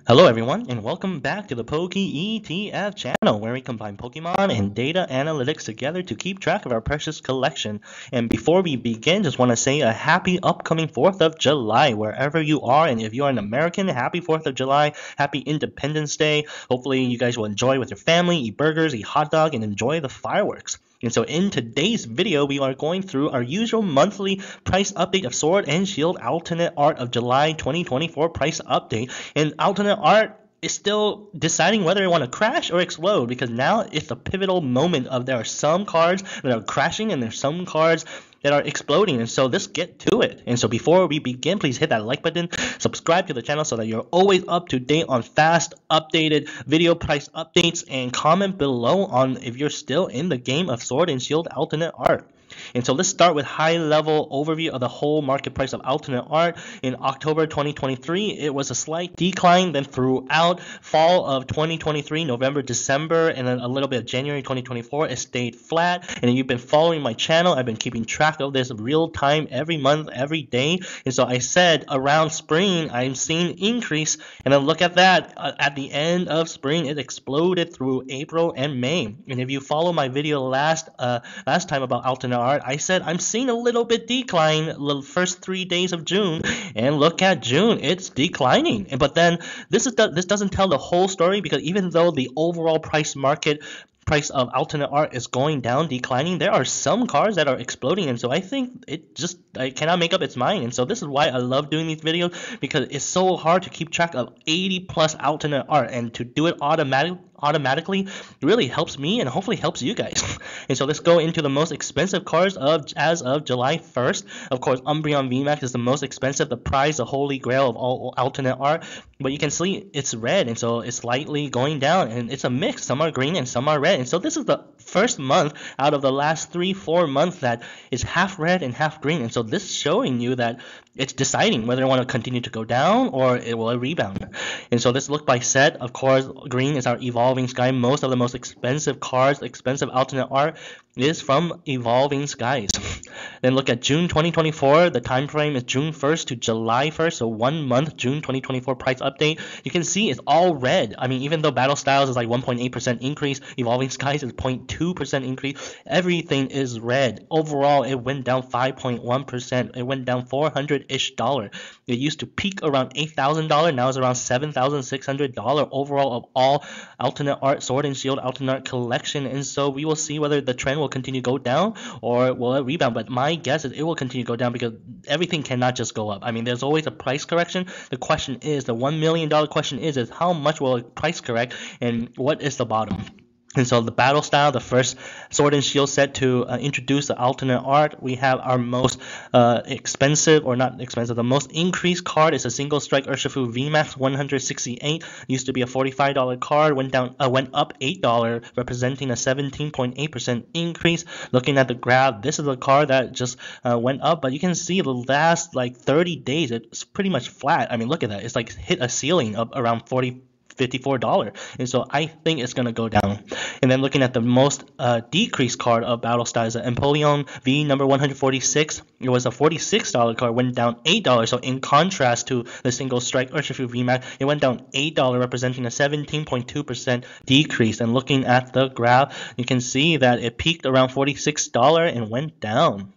Hello everyone, and welcome back to the PokeETF channel, where we combine Pokemon and data analytics together to keep track of our precious collection. And before we begin, just want to say a happy upcoming 4th of July, wherever you are. And if you are an American, happy 4th of July, happy Independence Day. Hopefully you guys will enjoy with your family, eat burgers, eat hot dog, and enjoy the fireworks. And so in today's video, we are going through our usual monthly price update of Sword and Shield Alternate Art of July 2024 price update. And Alternate Art is still deciding whether they want to crash or explode, because now it's a pivotal moment of there are some cards that are crashing and there's some cards that are exploding. And so let's get to it. And so before we begin, please hit that like button, subscribe to the channel so that you're always up to date on fast updated video price updates, and comment below on if you're still in the game of Sword and Shield Alternate Art. And so let's start with high-level overview of the whole market price of alternate art. In October 2023, it was a slight decline. Then throughout fall of 2023, November, December, and then a little bit of January 2024, it stayed flat. And if you've been following my channel, I've been keeping track of this real time, every month, every day. And so I said around spring, I'm seeing increase. And then look at that. At the end of spring, it exploded through April and May. And if you follow my video last time about alternate art, I said I'm seeing a little bit decline the first 3 days of June, and look at June, it's declining. But then this doesn't tell the whole story, because even though the overall price of alternate art is going down, declining, there are some cards that are exploding. And so I think I cannot make up its mind. And so this is why I love doing these videos, because it's so hard to keep track of 80 plus alternate art, and to do it automatically really helps me and hopefully helps you guys. And so let's go into the most expensive cards as of July 1st. Of course, Umbreon VMAX is the most expensive, the prize, the holy grail of all alternate art. But you can see it's red, and so it's slightly going down, and it's a mix. Some are green and some are red. And so this is the first month out of the last 3-4 months that is half red and half green. And so this is showing you that it's deciding whether it want to continue to go down or it will rebound. And so let's look by set. Of course, green is our Evolving Sky. Most of the most expensive cards, expensive alternate art, is from Evolving Skies. Then look at June 2024. The time frame is June 1st to July 1st, so 1 month. June 2024 price update. You can see it's all red. I mean, even though Battle Styles is like 1.8% increase, Evolving Skies is 0.2% increase. Everything is red. Overall, it went down 5.1%. It went down $400-ish. It used to peak around $8,000. Now it's around $7,600 overall of all alternate art, Sword and Shield alternate art collection. And so we will see whether the trend will continue to go down or will it rebound. But my guess is it will continue to go down, because everything cannot just go up. I mean, there's always a price correction. The question is, the $1 million question is how much will it price correct, and what is the bottom? And so the battle style, the first Sword and Shield set to introduce the alternate art, we have our most expensive, or not expensive, the most increased card is a single strike Urshifu VMAX 168. Used to be a $45 card, went up $8, representing a 17.8% increase. Looking at the graph, this is a card that just went up, but you can see the last like 30 days, it's pretty much flat. I mean, look at that. It's like hit a ceiling of around $54, and so I think it's gonna go down. And then looking at the most decreased card of Battle Style is an Empoleon V number 146. It was a $46 card, went down $8. So in contrast to the single strike Urshifu VMAX, it went down $8, representing a 17.2% decrease. And looking at the graph, you can see that it peaked around $46 and went down.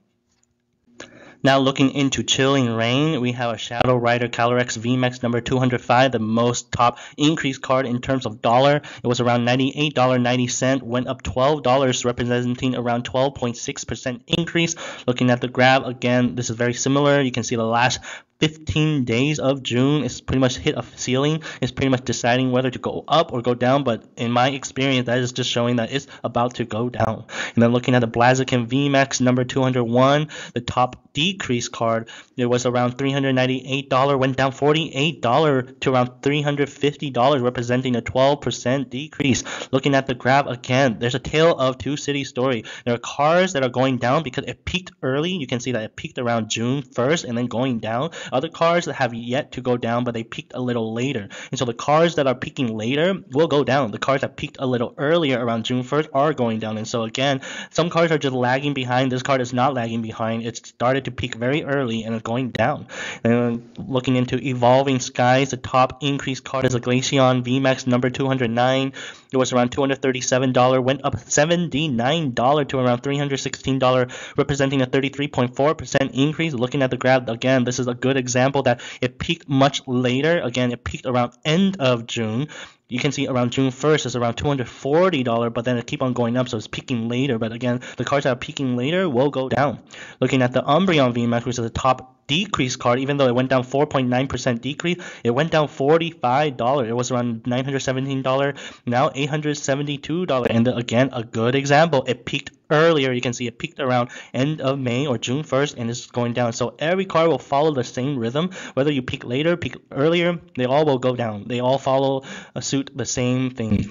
Now looking into Chilling Reign, we have a Shadow Rider Calyrex VMAX number 205, the most top increased card in terms of dollar. It was around $98.90, went up $12, representing around 12.6% increase. Looking at the graph, again, this is very similar. You can see the last 15 days of June is pretty much hit a ceiling. It's pretty much deciding whether to go up or go down, but in my experience, that is just showing that it's about to go down. And then looking at the Blaziken VMAX number 201, the top decreased card, it was around $398, went down $48 to around $350, representing a 12% decrease. Looking at the graph, again, there's a tale of two cities story. There are cards that are going down because it peaked early. You can see that it peaked around June 1st and then going down. Other cards have yet to go down, but they peaked a little later. And so the cards that are peaking later will go down. The cards that peaked a little earlier around June 1st are going down. And so again, some cards are just lagging behind. This card is not lagging behind. It started to peak very early and it's going down. And looking into Evolving Skies, the top increase card is a Glaceon VMAX number 209. It was around $237, went up $79 to around $316, representing a 33.4% increase. Looking at the graph, again, this is a good example that it peaked much later. Again, it peaked around end of June. You can see around June 1st is around $240, but then it keep on going up, so it's peaking later. But again, the cards that are peaking later will go down. Looking at the Umbreon VMAX, which is the top decrease card, even though it went down 4.9% decrease, it went down $45. It was around $917, now $872. And again, a good example, it peaked earlier. You can see it peaked around end of May or June 1st and it's going down. So every card will follow the same rhythm. Whether you peak later, peak earlier, they all will go down. They all follow suit the same thing.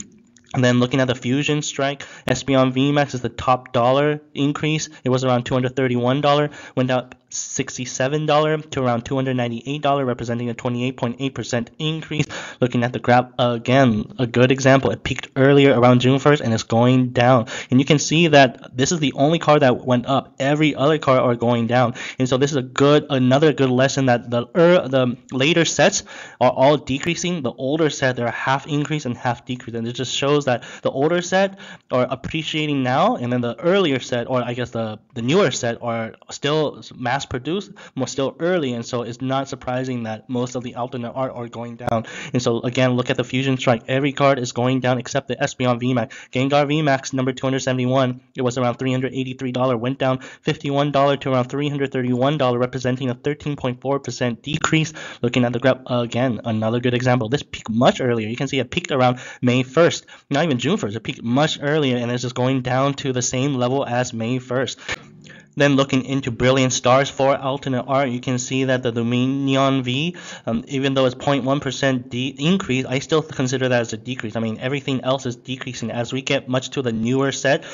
And then looking at the Fusion Strike, Espeon VMAX is the top dollar increase. It was around $231, went up $67 to around $298, representing a 28.8% increase. Looking at the graph, again, a good example. It peaked earlier around June 1st and it's going down. And you can see that this is the only card that went up. Every other card are going down. And so this is another good lesson that the later sets are all decreasing. The older set, they're half increase and half decrease. And it just shows that the older set are appreciating now, and then the earlier set, or I guess the newer set, are still mass produced, still early, and so it's not surprising that most of the alternate art are going down. And so again, look at the Fusion Strike. Every card is going down except the Espeon VMAX. Gengar VMAX number 271. It was around $383, went down $51 to around $331, representing a 13.4% decrease. Looking at the graph, again, another good example. This peaked much earlier. You can see it peaked around May 1st, not even June 1st. It peaked much earlier, and it's just going down to the same level as May 1st. Then looking into Brilliant Stars for alternate art, you can see that the Dominion V, even though it's 0.1% increase, I still consider that as a decrease. I mean, everything else is decreasing. As we get much to the newer set,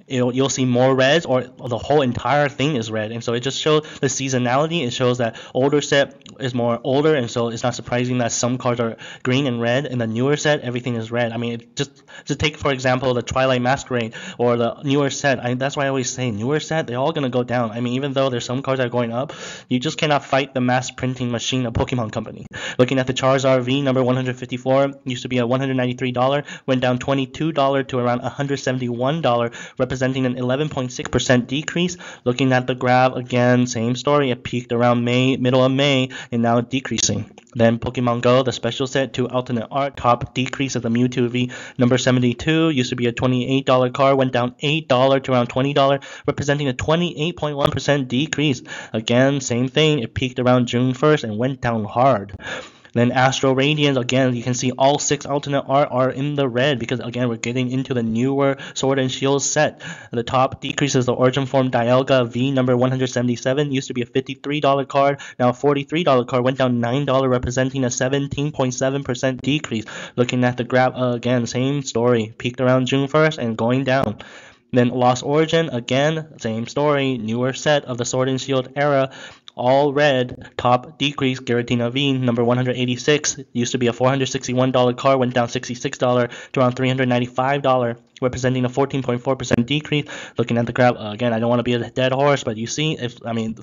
you'll see more reds, or the whole entire thing is red. And so it just shows the seasonality. It shows that older set is more older, and so it's not surprising that some cards are green and red, and the newer set, everything is red. I mean, just take, for example, the Twilight Masquerade or the newer set. That's why I always say newer set, they're all going to go down. I mean, even though there's some cards that are going up, you just cannot fight the mass printing machine of Pokemon Company. Looking at the Charizard V, number 154, used to be at $193, went down $22 to around $171, representing an 11.6% decrease. Looking at the graph, again, same story. It peaked around middle of May, and now decreasing. Then Pokemon Go, the special set to alternate art, top decrease of the Mewtwo V, number 72, used to be a $28 card, went down $8 to around $20, representing a 28.1% decrease. Again, same thing. It peaked around June 1st and went down hard. Then Astral Radiance, again, you can see all 6 alternate art are in the red because, again, we're getting into the newer Sword and Shield set. The top decrease is the Origin Form Dialga V, number 177, used to be a $53 card, now a $43 card, went down $9, representing a 17.7% decrease. Looking at the graph, again, same story, peaked around June 1st and going down. Then Lost Origin, again, same story, newer set of the Sword and Shield era, all red, top decrease, Giratina V, number 186, used to be a $461 card, went down $66 to around $395, representing a 14.4% decrease. Looking at the graph, again, I don't want to be a dead horse, but you see,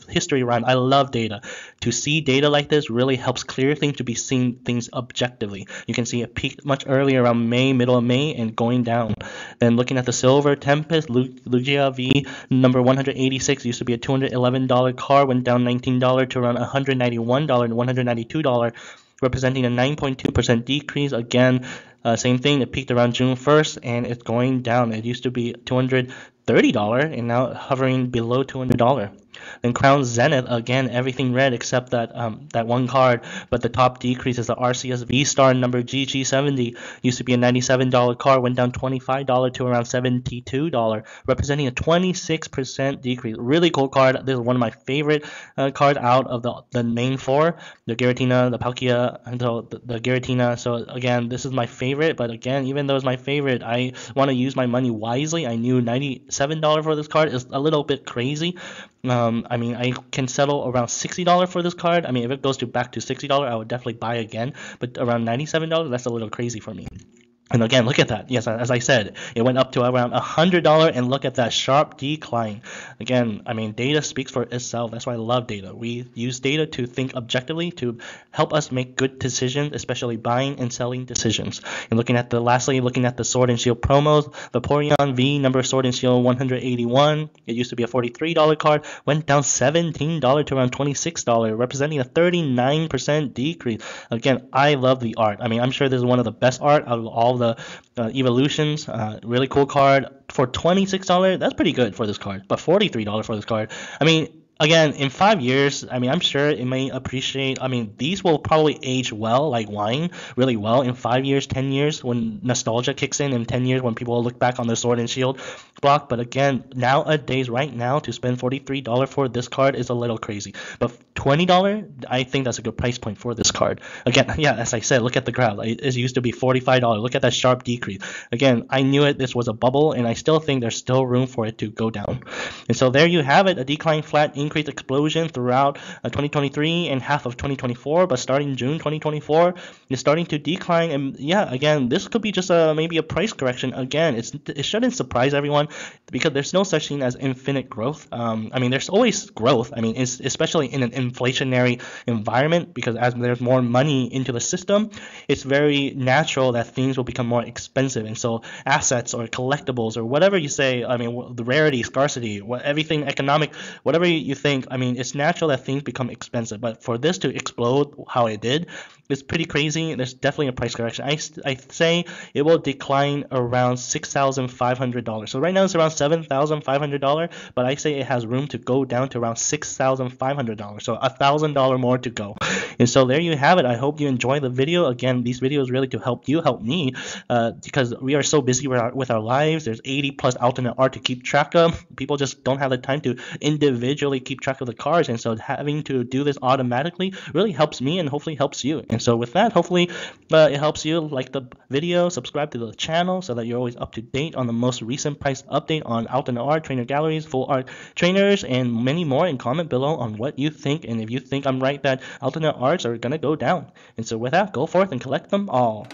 history rhyme, I love data. To see data like this really helps clear things, to be seeing things objectively. You can see it peaked much earlier around middle of May, and going down. Then looking at the Silver Tempest, Lugia V, number 186, used to be a $211 card, went down $19 to around $191 and $192, representing a 9.2% decrease. Again, same thing, it peaked around June 1st and it's going down. It used to be $230 and now hovering below $200. Then Crown Zenith, again, everything red except that one card, but the top decrease is the RCS V-Star number GG70, used to be a $97 card, went down $25 to around $72, representing a 26% decrease. Really cool card. This is one of my favorite cards out of the main 4, the Giratina, the Palkia, and so the Giratina. So again, this is my favorite, but again, even though it's my favorite, I want to use my money wisely. I knew $97 for this card is a little bit crazy. I mean, I can settle around $60 for this card. I mean, if it goes back to $60, I would definitely buy again. But around $97, that's a little crazy for me. And again, look at that. Yes, as I said, it went up to around $100, and look at that sharp decline. Again, I mean, data speaks for itself. That's why I love data. We use data to think objectively to help us make good decisions, especially buying and selling decisions. And lastly, looking at the Sword and Shield promos, the Vaporeon V number Sword and Shield 181. It used to be a $43 card, went down $17 to around $26, representing a 39% decrease. Again, I love the art. I mean, I'm sure this is one of the best art out of all the evolutions. Really cool card for $26. That's pretty good for this card, but $43 for this card. I mean, again, in 5 years, I mean, I'm sure it may appreciate. I mean, these will probably age well, like wine, really well in 5 years, 10 years, when nostalgia kicks in 10 years, when people will look back on the Sword and Shield block. But again, nowadays, right now, to spend $43 for this card is a little crazy. But $20, I think that's a good price point for this card. Again, yeah, as I said, look at the graph. It used to be $45. Look at that sharp decrease. Again, I knew this was a bubble, and I still think there's still room for it to go down. And so there you have it, a decline, flat, increase, explosion throughout 2023 and half of 2024. But starting June 2024, it's starting to decline. And yeah, again, this could be just maybe a price correction. Again, it shouldn't surprise everyone because there's no such thing as infinite growth. I mean, there's always growth. I mean, especially in an inflationary environment, because as there's more money into the system, it's very natural that things will become more expensive. And so assets or collectibles or whatever you say, I mean, the rarity, scarcity, everything economic, whatever you think, I mean, it's natural that things become expensive. But for this to explode how it did, it's pretty crazy. There's definitely a price correction. I say it will decline around $6,500. So right now it's around $7,500, but I say it has room to go down to around $6,500. So $1,000 more to go. And so there you have it. I hope you enjoy the video. Again, these videos really to help you, help me, because we are so busy with our lives. There's 80 plus alternate art to keep track of. People just don't have the time to individually keep track of the cards, and so having to do this automatically really helps me and hopefully helps you. And so with that, hopefully it helps you. Like the video, subscribe to the channel so that you're always up to date on the most recent price update on alternate art, trainer galleries, full art trainers, and many more. And comment below on what you think, and if you think I'm right that alternate arts are gonna go down. And so with that, go forth and collect them all.